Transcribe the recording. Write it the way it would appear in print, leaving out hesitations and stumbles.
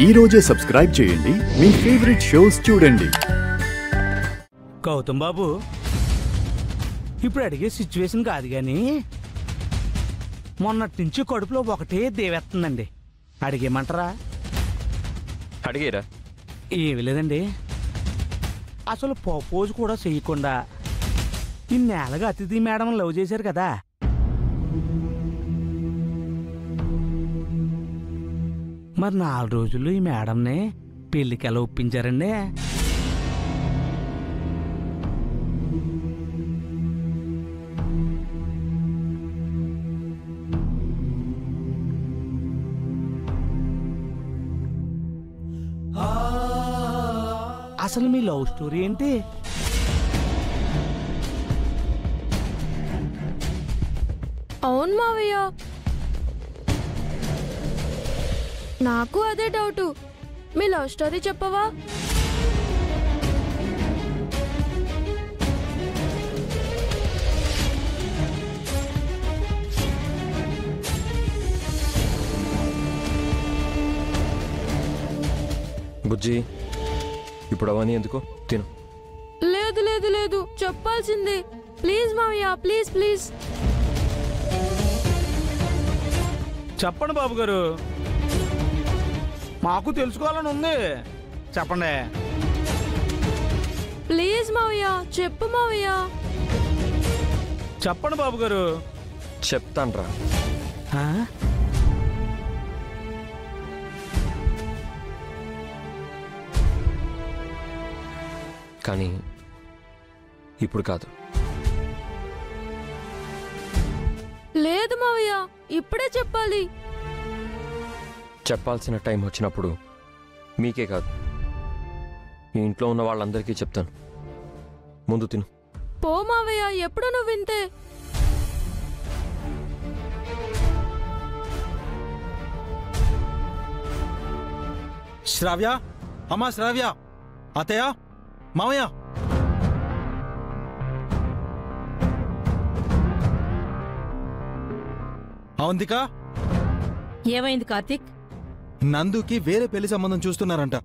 ఈ రోజే సబ్స్క్రైబ్ చేయండి, మీ ఫేవరెట్ షోస్ చూడండి. గౌతమ్ బాబు, ఇప్పుడు అడిగే సిచ్యువేషన్ కాదు కానీ మొన్నటి నుంచి కడుపులో ఒకటే దేవెత్తుందండి. అడిగేమంటారా? అడిగేరా? ఏమి లేదండి, అసలు ప్రపోజ్ కూడా చేయకుండా ఇన్నేళ్ళగా అతిథి మేడం లవ్ చేశారు కదా, మరి 4 రోజులు ఈ మేడంని పెళ్ళికి ఎలా ఒప్పించారండి? అసలు మీ లవ్ స్టోరీ ఏంటి? అవును మావయ్య, నాకు అదే డౌటు. మీ లవ్ స్టోరీ చెప్పవా? బుజ్జి, ఇప్పుడు అవన్నీ ఎందుకు? తిను. లేదు లేదు లేదు, చెప్పాల్సిందే. ప్లీజ్ మావయ్య, ప్లీజ్ ప్లీజ్. చెప్పండి బాబు గారు, మాకు తెలుసుకోవాలని ఉంది, చెప్పండి. ప్లీజ్ మావయ్య, చెప్పు మావయ్య. చెప్పండి బాబు గారు. చెప్తాన్రా. కానీ ఇప్పుడు కాదు. లేదు మావయ్య, ఇప్పుడే చెప్పాలి. చెప్పాల్సిన టైం వచ్చినప్పుడు మీకే కాదు, ఈ ఇంట్లో ఉన్న వాళ్ళందరికీ చెప్తాను. ముందు తిను. పో మావయ్య, ఎప్పుడు నువ్వు వింతే. శ్రావ్య, అమ్మా శ్రావ్య, అత్తయ్య, మామయ్య. అవంతిక, ఏమైంది కార్తీక్? నందుకి వేరే పెళ్లి సంబంధం చూస్తున్నారంట.